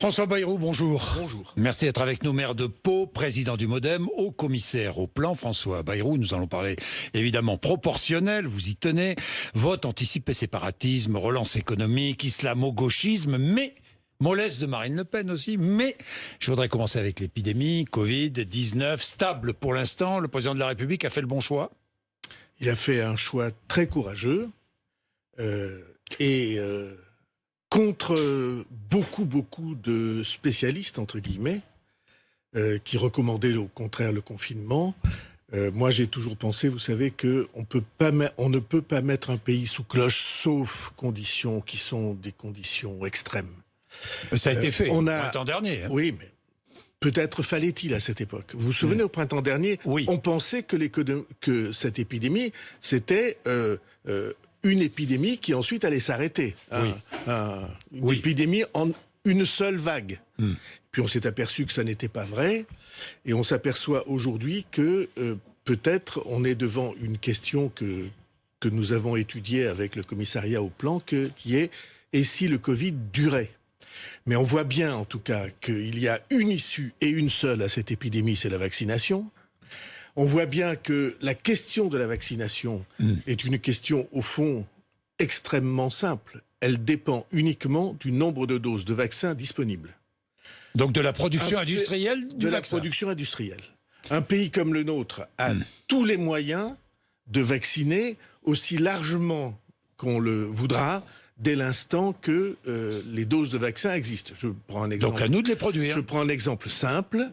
François Bayrou, bonjour. Bonjour. Merci d'être avec nous, maire de Pau, président du MoDem, haut commissaire au plan. François Bayrou, nous allons parler évidemment proportionnel, vous y tenez, vote anticipé séparatisme, relance économique, islamo-gauchisme, mais mollesse de Marine Le Pen aussi. Mais je voudrais commencer avec l'épidémie, Covid-19, stable pour l'instant. Le président de la République a fait le bon choix. Il a fait un choix très courageux contre beaucoup de spécialistes, entre guillemets, qui recommandaient au contraire le confinement. Moi, j'ai toujours pensé, vous savez, qu'on ne peut pas mettre un pays sous cloche, sauf conditions qui sont des conditions extrêmes. Ça a été fait le printemps dernier. Hein. Oui, mais peut-être fallait-il à cette époque. Vous vous souvenez, au printemps dernier, oui. On pensait que cette épidémie, c'était une épidémie qui ensuite allait s'arrêter. Une épidémie en une seule vague. Puis on s'est aperçu que ça n'était pas vrai. Et on s'aperçoit aujourd'hui que peut-être on est devant une question que nous avons étudiée avec le commissariat au plan, qui est « et si le Covid durait ?» Mais on voit bien, en tout cas, qu'il y a une issue et une seule à cette épidémie, c'est la vaccination. On voit bien que la question de la vaccination est une question, au fond, extrêmement simple. Elle dépend uniquement du nombre de doses de vaccins disponibles. Donc de la production industrielle du vaccin. De la production industrielle. Un pays comme le nôtre a tous les moyens de vacciner aussi largement qu'on le voudra, dès l'instant que les doses de vaccins existent. Je prends un exemple. Donc à nous de les produire. Je prends un exemple simple.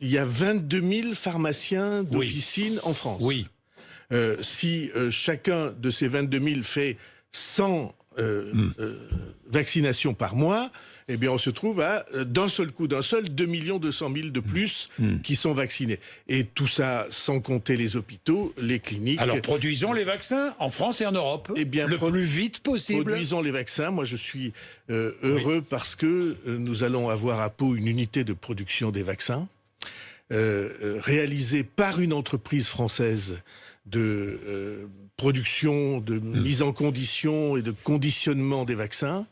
Il y a 22 000 pharmaciens d'officine en France. Oui. Si chacun de ces 22 000 fait 100 vaccinations par mois, eh bien on se trouve à, d'un seul coup, 2 200 000 de plus qui sont vaccinés. Et tout ça sans compter les hôpitaux, les cliniques. Alors produisons les vaccins en France et en Europe, eh bien, le plus vite possible. Produisons les vaccins. Moi je suis heureux parce que nous allons avoir à Pau une unité de production des vaccins réalisée par une entreprise française de production, de mise en condition et de conditionnement des vaccins.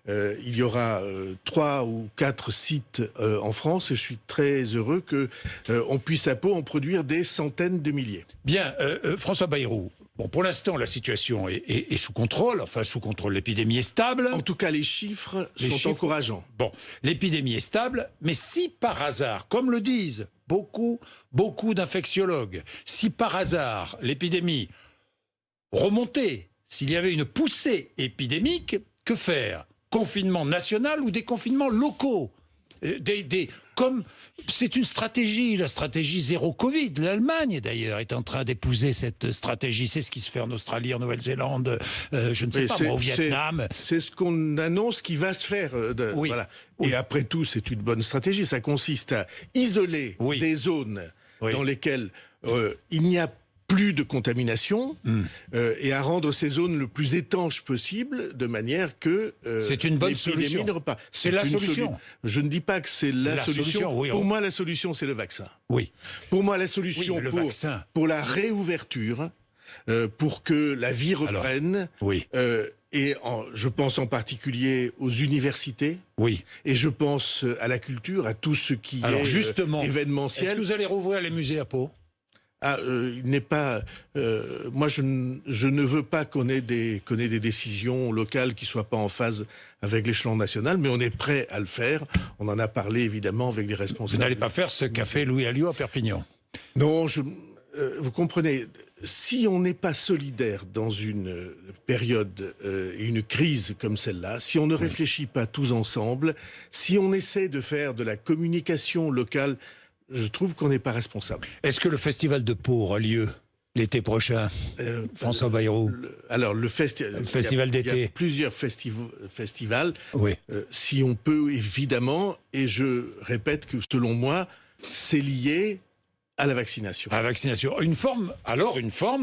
Il y aura 3 ou 4 sites en France et je suis très heureux qu'on puisse à Pau en produire des centaines de milliers. Bien, François Bayrou, bon, pour l'instant la situation est sous contrôle, enfin sous contrôle, l'épidémie est stable. En tout cas les chiffres sont encourageants. Bon, l'épidémie est stable, mais si par hasard, comme le disent beaucoup d'infectiologues, si par hasard l'épidémie remontait, s'il y avait une poussée épidémique, que faire? Confinement national ou des confinements locaux? Comme c'est une stratégie, la stratégie zéro Covid. L'Allemagne, d'ailleurs, est en train d'épouser cette stratégie. C'est ce qui se fait en Australie, en Nouvelle-Zélande, je ne sais pas, au Vietnam. C'est ce qu'on annonce qui va se faire. Voilà. Et après tout, c'est une bonne stratégie. Ça consiste à isoler des zones dans lesquelles il n'y a plus de contamination et à rendre ces zones le plus étanches possible de manière que c'est une bonne solution. C'est la solution. Je ne dis pas que c'est la solution. Oui, pour moi, la solution, c'est le vaccin. Oui. Pour moi, la solution pour la réouverture, pour que la vie reprenne. Je pense en particulier aux universités. Oui. Et je pense à la culture, à tout ce qui est justement événementiel. Est-ce que vous allez rouvrir les musées à Pau? Il n'est pas. Moi, je ne veux pas qu'on ait des décisions locales qui soient pas en phase avec l'échelon national, mais on est prêt à le faire. On en a parlé évidemment avec les responsables. Vous n'allez pas faire ce qu'a fait Louis Alliot à Perpignan? Non, vous comprenez. Si on n'est pas solidaire dans une période et une crise comme celle-là, si on ne réfléchit pas tous ensemble, si on essaie de faire de la communication locale, je trouve qu'on n'est pas responsable. Est-ce que le festival de Pau aura lieu l'été prochain, François Bayrou? Alors, le festival d'été. Il y a plusieurs festivals. Oui. Si on peut, évidemment, et je répète que, selon moi, c'est lié à la vaccination. À la vaccination. Une forme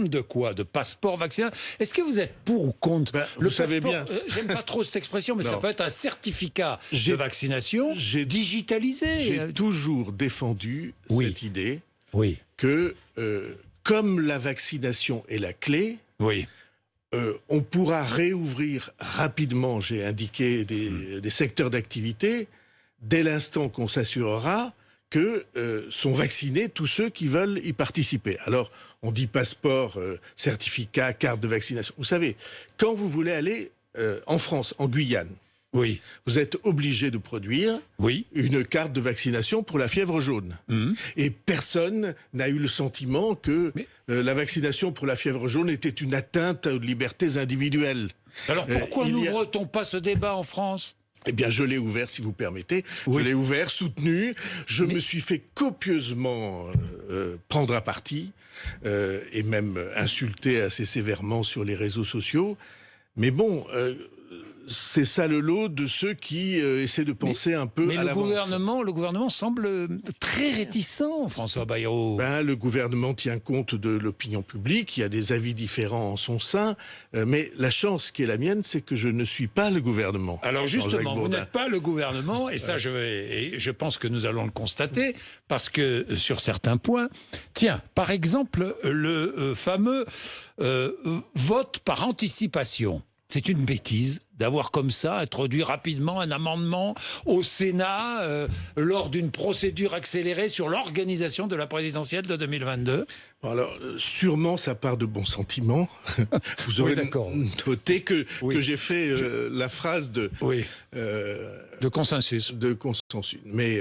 de quoi? De passeport vaccinal? Est-ce que vous êtes pour ou contre? Vous savez bien. J'aime pas trop cette expression, mais ça peut être un certificat de vaccination digitalisé. J'ai toujours défendu cette idée que, comme la vaccination est la clé, on pourra réouvrir rapidement, j'ai indiqué, des secteurs d'activité, dès l'instant qu'on s'assurera que sont vaccinés tous ceux qui veulent y participer. Alors, on dit passeport, certificat, carte de vaccination. Vous savez, quand vous voulez aller en France, en Guyane, Oui. vous êtes obligé de produire une carte de vaccination pour la fièvre jaune. Et personne n'a eu le sentiment que la vaccination pour la fièvre jaune était une atteinte aux libertés individuelles. Alors pourquoi n'ouvre-t-on pas ce débat en France ? Eh bien, je l'ai ouvert, si vous permettez. Je l'ai ouvert, soutenu. Je me suis fait copieusement prendre à partie et même insulter assez sévèrement sur les réseaux sociaux. Mais bon, c'est ça le lot de ceux qui essaient de penser un peu à l'avance. Mais le gouvernement semble très réticent, François Bayrou. Le gouvernement tient compte de l'opinion publique, il y a des avis différents en son sein, mais la chance qui est la mienne, c'est que je ne suis pas le gouvernement. Alors justement, vous n'êtes pas le gouvernement, et ça je pense que nous allons le constater, parce que sur certains points, tiens, par exemple, le fameux vote par anticipation. C'est une bêtise d'avoir comme ça introduit rapidement un amendement au Sénat lors d'une procédure accélérée sur l'organisation de la présidentielle de 2022. Alors, sûrement, ça part de bons sentiments. Vous aurez noté que j'ai fait la phrase de consensus. De consensus. Mais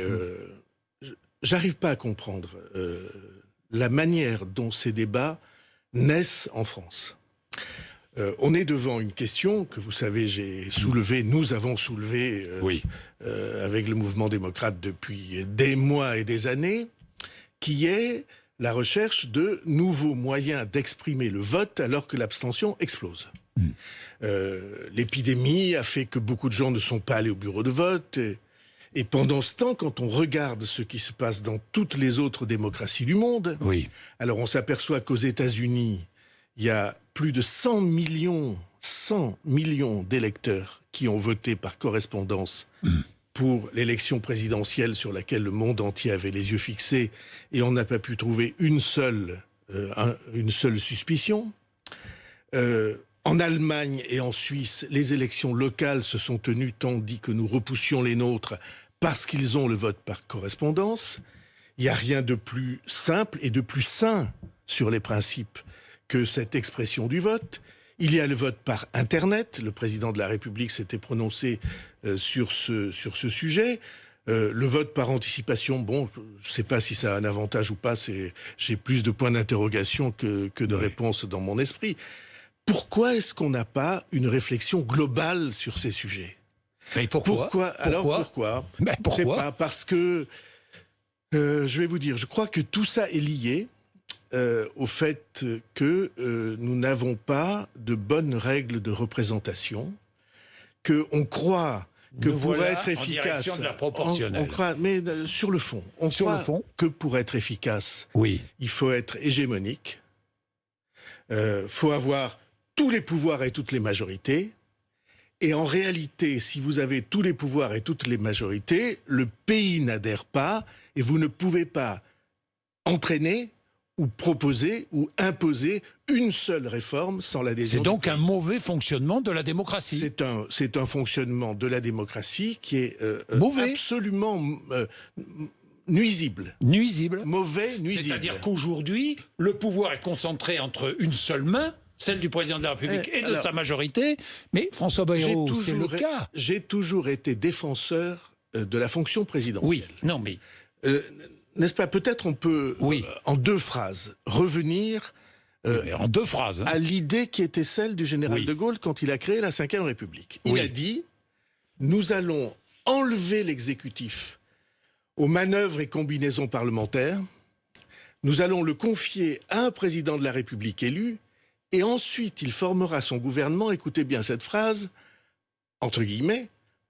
j'arrive pas à comprendre la manière dont ces débats naissent en France. On est devant une question que, vous savez, nous avons soulevée avec le mouvement démocrate depuis des mois et des années, qui est la recherche de nouveaux moyens d'exprimer le vote alors que l'abstention explose. L'épidémie a fait que beaucoup de gens ne sont pas allés au bureau de vote. Et pendant ce temps, quand on regarde ce qui se passe dans toutes les autres démocraties du monde, alors on s'aperçoit qu'aux États-Unis, il y a plus de 100 millions d'électeurs qui ont voté par correspondance pour l'élection présidentielle sur laquelle le monde entier avait les yeux fixés, et on n'a pas pu trouver une seule suspicion. En Allemagne et en Suisse, les élections locales se sont tenues tandis que nous repoussions les nôtres parce qu'ils ont le vote par correspondance. Il n'y a rien de plus simple et de plus sain sur les principes que cette expression du vote. Il y a le vote par Internet. Le président de la République s'était prononcé sur ce sujet. Le vote par anticipation, bon, je ne sais pas si ça a un avantage ou pas. J'ai plus de points d'interrogation que de réponses dans mon esprit. Pourquoi est-ce qu'on n'a pas une réflexion globale sur ces sujets ? Mais pourquoi ? Alors pourquoi ? C'est pas parce que, je vais vous dire, je crois que tout ça est lié au fait que nous n'avons pas de bonnes règles de représentation, qu'on croit que pour être efficace, de la proportionnelle. on croit, mais sur le fond, que pour être efficace, il faut être hégémonique, faut avoir tous les pouvoirs et toutes les majorités. Et en réalité, si vous avez tous les pouvoirs et toutes les majorités, le pays n'adhère pas et vous ne pouvez pas entraîner ou proposer ou imposer une seule réforme sans l'adhésion. C'est donc un mauvais fonctionnement de la démocratie. C'est un fonctionnement de la démocratie qui est absolument nuisible. Mauvais, nuisible. C'est-à-dire qu'aujourd'hui, le pouvoir est concentré entre une seule main, celle du président de la République et de sa majorité. Mais François Bayrou, c'est le cas. J'ai toujours été défenseur de la fonction présidentielle. N'est-ce pas ? Peut-être on peut, en deux phrases, revenir à l'idée qui était celle du général de Gaulle quand il a créé la Ve République. Il a dit « Nous allons enlever l'exécutif aux manœuvres et combinaisons parlementaires, nous allons le confier à un président de la République élu, et ensuite il formera son gouvernement, écoutez bien cette phrase, entre guillemets,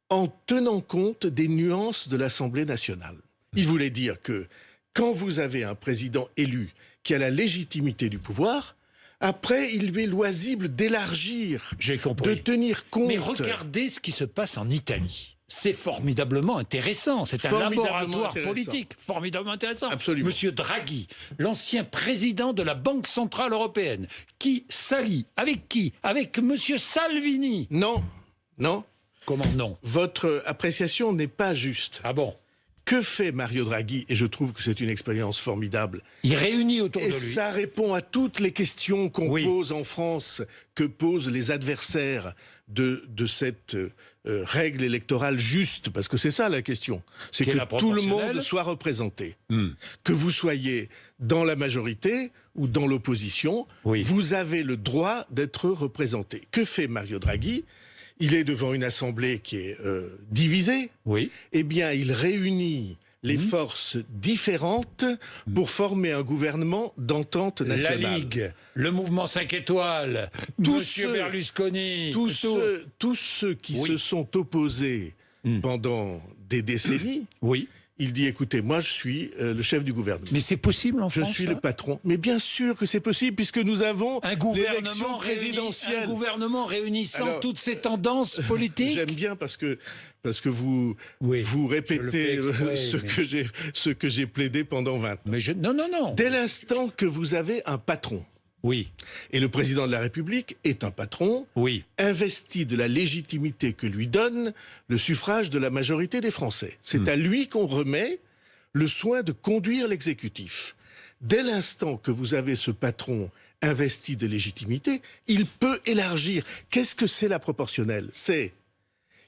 en tenant compte des nuances de l'Assemblée nationale. » Il voulait dire que quand vous avez un président élu qui a la légitimité du pouvoir, après, il lui est loisible d'élargir, de tenir compte. Mais regardez ce qui se passe en Italie. c'est formidablement intéressant. C'est un laboratoire intéressant. Politique formidablement intéressant. Absolument. Monsieur Draghi, l'ancien président de la Banque Centrale Européenne, qui s'allie avec qui? Avec Monsieur Salvini. Non, non. Comment non? Votre appréciation n'est pas juste. Ah bon? Que fait Mario Draghi? Et je trouve que c'est une expérience formidable. Il réunit autour Et de lui. ça répond à toutes les questions qu'on pose en France, que posent les adversaires de cette règle électorale juste, parce que c'est ça la question. C'est que tout le monde soit représenté. Que vous soyez dans la majorité ou dans l'opposition, vous avez le droit d'être représenté. Que fait Mario Draghi? Il est devant une assemblée qui est divisée. Eh bien, il réunit les forces différentes pour former un gouvernement d'entente nationale. La Ligue, le mouvement 5 étoiles, Monsieur Berlusconi. Tous ceux qui se sont opposés pendant des décennies. Il dit, écoutez, moi je suis le chef du gouvernement. Mais c'est possible en France? Je suis le patron. Mais bien sûr que c'est possible, puisque nous avons l'élection présidentielle. Un gouvernement réunissant toutes ces tendances politiques. J'aime bien parce que vous répétez ce que j'ai plaidé pendant 20 ans. Mais non. Dès l'instant que vous avez un patron, et le président de la République est un patron, investi de la légitimité que lui donne le suffrage de la majorité des Français. C'est à lui qu'on remet le soin de conduire l'exécutif. Dès l'instant que vous avez ce patron investi de légitimité, il peut élargir. Qu'est-ce que c'est la proportionnelle?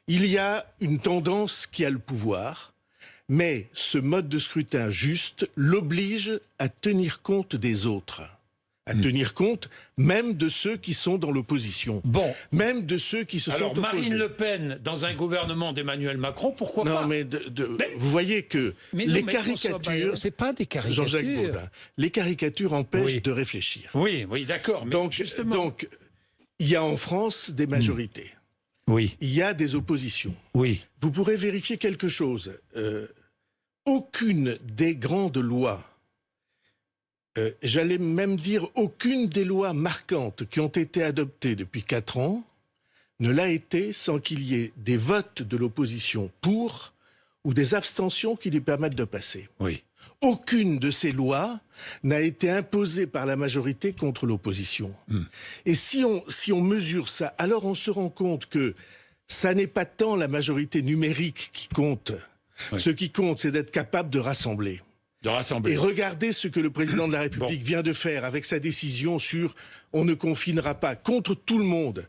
Il y a une tendance qui a le pouvoir, mais ce mode de scrutin juste l'oblige à tenir compte des autres. À tenir compte même de ceux qui sont dans l'opposition. Même de ceux qui se sont opposés. Alors Marine Le Pen dans un gouvernement d'Emmanuel Macron, pourquoi pas? Non, mais vous voyez que les caricatures... C'est pas des caricatures. Jean-Jacques Bourdin, les caricatures empêchent de réfléchir. Oui, d'accord. Donc, il y a en France des majorités. Il y a des oppositions. Vous pourrez vérifier quelque chose. Aucune des grandes lois, j'allais même dire aucune des lois marquantes qui ont été adoptées depuis 4 ans ne l'a été sans qu'il y ait des votes de l'opposition pour ou des abstentions qui lui permettent de passer. Aucune de ces lois n'a été imposée par la majorité contre l'opposition. Et si on mesure ça, alors on se rend compte que ça n'est pas tant la majorité numérique qui compte. Ce qui compte, c'est d'être capable de rassembler. Et regardez ce que le président de la République vient de faire avec sa décision sur « on ne confinera pas » contre tout le monde.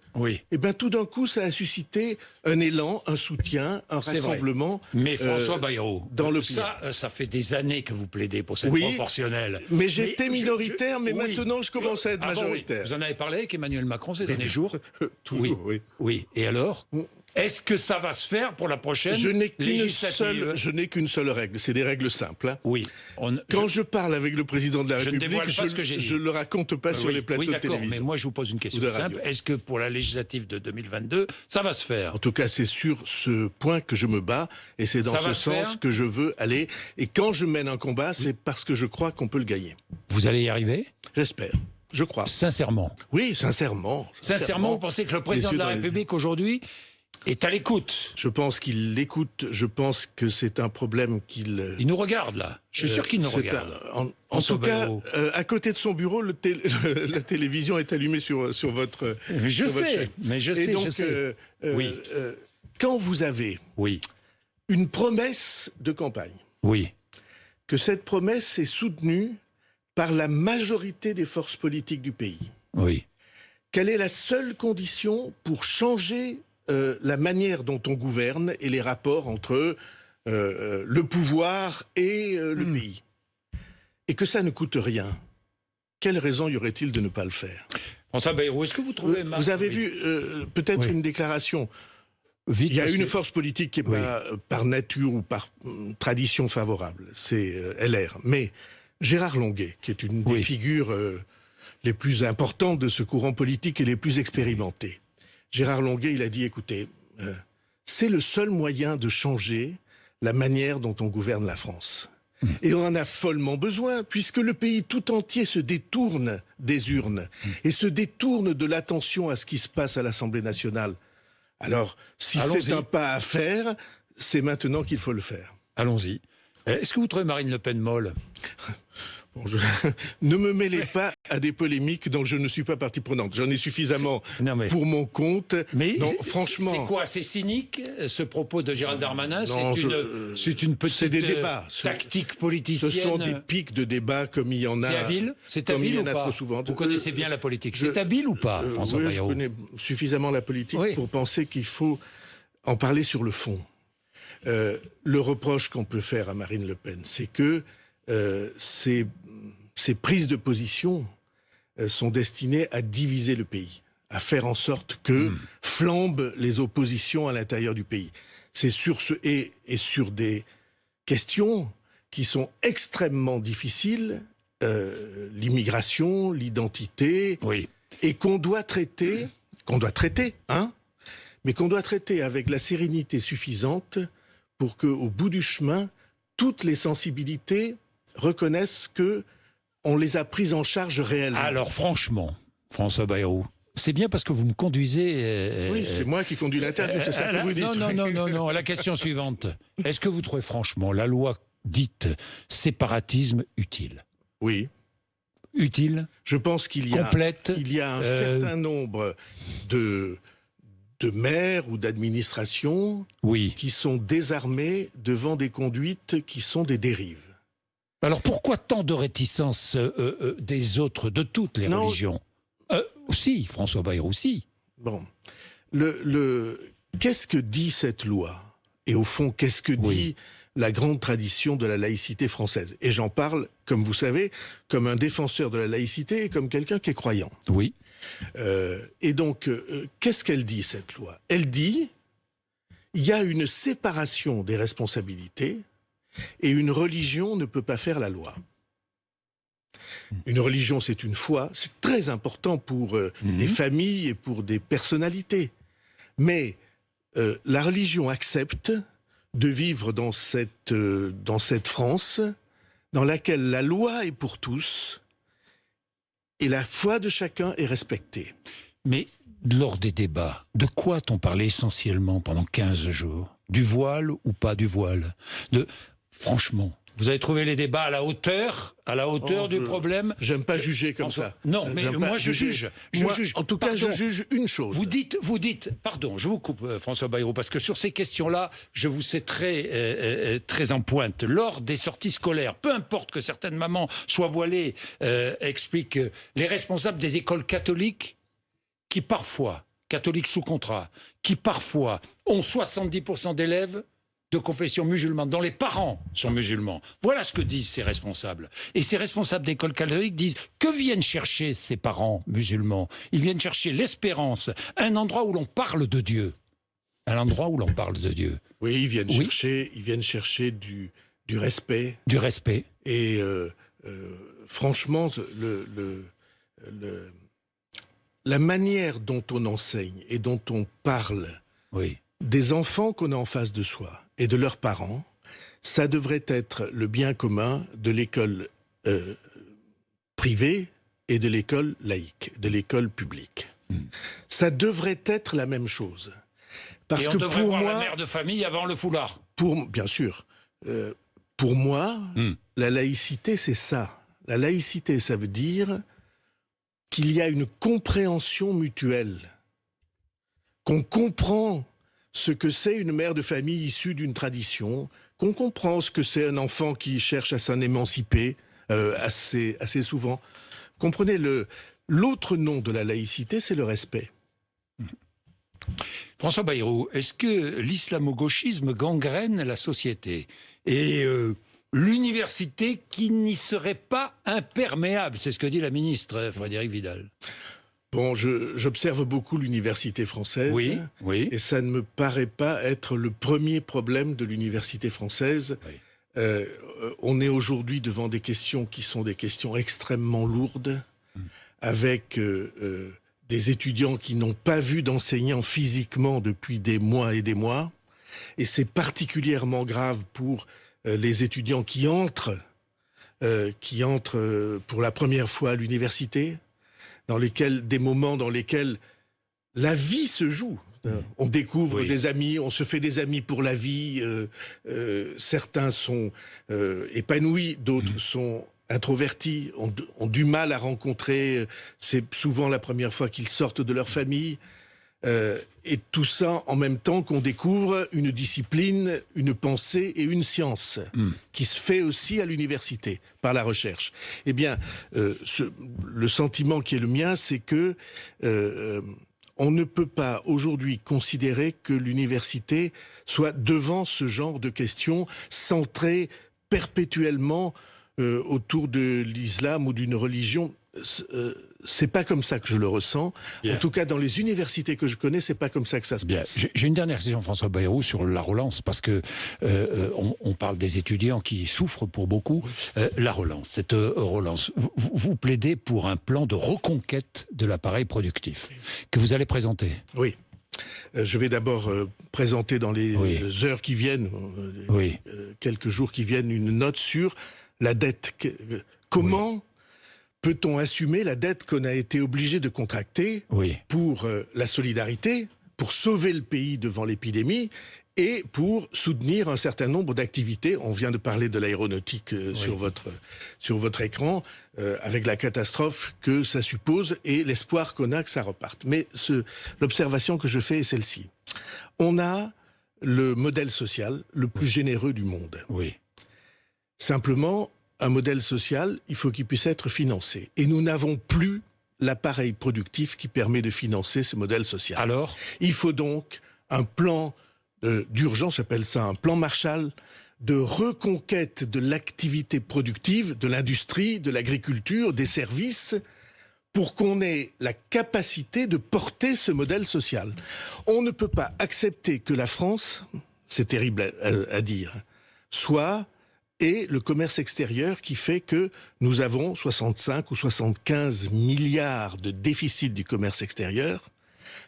Et bien tout d'un coup, ça a suscité un élan, un soutien, un rassemblement. Mais François Bayrou, dans le ça fait des années que vous plaidez pour cette proportionnelle. Mais j'étais minoritaire, mais maintenant je commence à être majoritaire. Vous en avez parlé avec Emmanuel Macron ces derniers jours? Toujours, oui. Et alors? Est-ce que ça va se faire pour la prochaine législative? Je n'ai qu'une seule règle, c'est des règles simples. Quand je parle avec le président de la République, je ne le raconte pas sur les plateaux de télévision. Mais moi je vous pose une question simple. Est-ce que pour la législative de 2022, ça va se faire? En tout cas, c'est sur ce point que je me bats et c'est dans ce sens que je veux aller. Et quand je mène un combat, c'est parce que je crois qu'on peut le gagner. Vous allez y arriver? J'espère. Je crois. Sincèrement? Oui, sincèrement. Sincèrement, vous pensez que le président de la République aujourd'hui est à l'écoute? Je pense qu'il l'écoute. Je pense que c'est un problème qu'il... Il nous regarde, là. Je suis sûr qu'il nous regarde. En tout cas, à côté de son bureau, la télévision est allumée sur votre chaîne. Mais je sais. Quand vous avez une promesse de campagne, que cette promesse est soutenue par la majorité des forces politiques du pays, quelle est la seule condition pour changer la manière dont on gouverne et les rapports entre le pouvoir et le pays. Et que ça ne coûte rien. Quelle raison y aurait-il de ne pas le faire? François Bayrou, est-ce que vous trouvez... Vous avez vu peut-être une déclaration. Il y a une force politique qui n'est pas par nature ou par tradition favorable. C'est LR. Mais Gérard Longuet, qui est une des figures les plus importantes de ce courant politique et les plus expérimentées, Gérard Longuet, il a dit, écoutez, c'est le seul moyen de changer la manière dont on gouverne la France. Et on en a follement besoin, puisque le pays tout entier se détourne des urnes et se détourne de l'attention à ce qui se passe à l'Assemblée nationale. Alors, si c'est un pas à faire, c'est maintenant qu'il faut le faire. Allons-y. Est-ce que vous trouvez Marine Le Pen molle? Bon, ne me mêlez pas à des polémiques dont je ne suis pas partie prenante. J'en ai suffisamment pour mon compte. Mais non, franchement, c'est quoi? C'est cynique, ce propos de Gérald Darmanin? C'est une petite des débats. Tactique politicienne. Ce sont des pics de débats comme il y en a. C'est habile? C'est habile ou pas? Trop souvent. Vous connaissez bien la politique. C'est habile ou pas, François Bayrou? Je connais suffisamment la politique pour penser qu'il faut en parler sur le fond. Le reproche qu'on peut faire à Marine Le Pen, c'est que ces prises de position sont destinées à diviser le pays, à faire en sorte que flambent les oppositions à l'intérieur du pays. C'est sur et sur des questions qui sont extrêmement difficiles, l'immigration, l'identité, et qu'on doit traiter, mais qu'on doit traiter avec la sérénité suffisante pour qu'au bout du chemin, toutes les sensibilités reconnaissent que on les a prises en charge réellement. Alors franchement, François Bayrou, c'est bien parce que vous me conduisez... oui, c'est moi qui conduis l'interview, c'est ça que vous dites. Non, la question suivante. Est-ce que vous trouvez franchement la loi dite séparatisme utile? Oui. Utile? Je pense qu'il y a, complète, il y a un certain nombre de maires ou d'administrations qui sont désarmés devant des conduites qui sont des dérives. Alors pourquoi tant de réticence des autres, de toutes les religions? Si, François Bayrou, si. Bon. Qu'est-ce que dit cette loi? Et au fond, qu'est-ce que dit la grande tradition de la laïcité française? Et j'en parle, comme vous savez, comme un défenseur de la laïcité et comme quelqu'un qui est croyant. Oui. Et donc, qu'est-ce qu'elle dit, cette loi? Elle dit, il y a une séparation des responsabilités et une religion ne peut pas faire la loi. Une religion, c'est une foi, c'est très important pour des familles et pour des personnalités. Mais la religion accepte de vivre dans cette France dans laquelle la loi est pour tous et la foi de chacun est respectée. Mais lors des débats, de quoi a-t-on parlé essentiellement pendant 15 jours? Du voile ou pas du voile? Franchement, vous avez trouvé les débats à la hauteur du problème? J'aime pas juger comme ça. Non, mais moi je juge. En tout cas, je juge une chose. Vous dites, pardon, je vous coupe, François Bayrou, parce que sur ces questions-là, je vous sais très en pointe. Lors des sorties scolaires, peu importe que certaines mamans soient voilées, expliquent les responsables des écoles catholiques qui parfois, catholiques sous contrat, qui parfois ont 70% d'élèves de confession musulmane, dont les parents sont musulmans. Voilà ce que disent ces responsables. Et ces responsables d'école catholique disent que viennent chercher ces parents musulmans? Ils viennent chercher l'espérance, un endroit où l'on parle de Dieu. Un endroit où l'on parle de Dieu. Oui, ils viennent chercher du respect. Du respect. Et franchement, la manière dont on enseigne et dont on parle des enfants qu'on a en face de soi et de leurs parents, ça devrait être le bien commun de l'école privée et de l'école laïque, de l'école publique. Ça devrait être la même chose. Parce on devrait voir la mère de famille avant le foulard. Bien sûr. Pour moi, la laïcité, c'est ça. La laïcité, ça veut dire qu'il y a une compréhension mutuelle, qu'on comprend ce que c'est une mère de famille issue d'une tradition, qu'on comprend ce que c'est un enfant qui cherche à s'en émanciper assez souvent. Comprenez, l'autre nom de la laïcité, c'est le respect. François Bayrou, est-ce que l'islamo-gauchisme gangrène la société? Et l'université qui n'y serait pas imperméable, c'est ce que dit la ministre Frédérique Vidal. Bon, j'observe beaucoup l'université française, et ça ne me paraît pas être le premier problème de l'université française. On est aujourd'hui devant des questions qui sont des questions extrêmement lourdes, avec des étudiants qui n'ont pas vu d'enseignants physiquement depuis des mois et des mois, et c'est particulièrement grave pour les étudiants qui entrent pour la première fois à l'université, des moments dans lesquels la vie se joue. On découvre des amis, on se fait des amis pour la vie. Certains sont épanouis, d'autres sont introvertis, ont du mal à rencontrer. C'est souvent la première fois qu'ils sortent de leur famille. Et tout ça en même temps qu'on découvre une discipline, une pensée et une science qui se fait aussi à l'université par la recherche. Eh bien, le sentiment qui est le mien, c'est que on ne peut pas aujourd'hui considérer que l'université soit devant ce genre de questions centrées perpétuellement autour de l'islam ou d'une religion. C'est pas comme ça que je le ressens. En tout cas, dans les universités que je connais, c'est pas comme ça que ça se passe. J'ai une dernière question, François Bayrou, sur la relance, parce que on parle des étudiants qui souffrent pour beaucoup. La relance, cette relance, vous plaidez pour un plan de reconquête de l'appareil productif que vous allez présenter. Oui. Je vais d'abord présenter dans les heures qui viennent, quelques jours qui viennent, une note sur la dette. Comment peut-on assumer la dette qu'on a été obligé de contracter pour la solidarité, pour sauver le pays devant l'épidémie et pour soutenir un certain nombre d'activités? On vient de parler de l'aéronautique sur votre écran, avec la catastrophe que ça suppose et l'espoir qu'on a que ça reparte. Mais l'observation que je fais est celle-ci. On a le modèle social le plus généreux du monde. Simplement, un modèle social, il faut qu'il puisse être financé. Et nous n'avons plus l'appareil productif qui permet de financer ce modèle social. Alors ? Il faut donc un plan d'urgence, j'appelle ça un plan Marshall, de reconquête de l'activité productive, de l'industrie, de l'agriculture, des services, pour qu'on ait la capacité de porter ce modèle social. On ne peut pas accepter que la France, c'est terrible à dire, soit... et le commerce extérieur qui fait que nous avons 65 ou 75 milliards de déficit du commerce extérieur,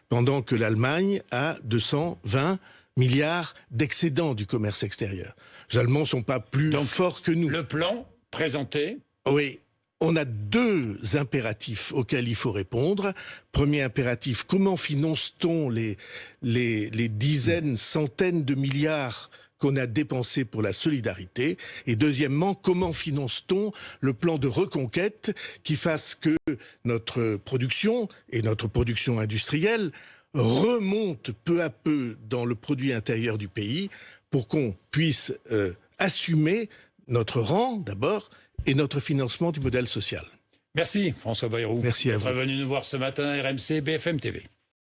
pendant que l'Allemagne a 220 milliards d'excédent du commerce extérieur. Les Allemands ne sont pas plus forts que nous. Le plan présenté ? Oui. On a deux impératifs auxquels il faut répondre. Premier impératif, comment finance-t-on les dizaines, centaines de milliards qu'on a dépensé pour la solidarité? Et deuxièmement, comment finance-t-on le plan de reconquête qui fasse que notre production et notre production industrielle remontent peu à peu dans le produit intérieur du pays pour qu'on puisse assumer notre rang d'abord et notre financement du modèle social. Merci François Bayrou. Merci à vous. D'être venu nous voir ce matin, RMC BFM TV.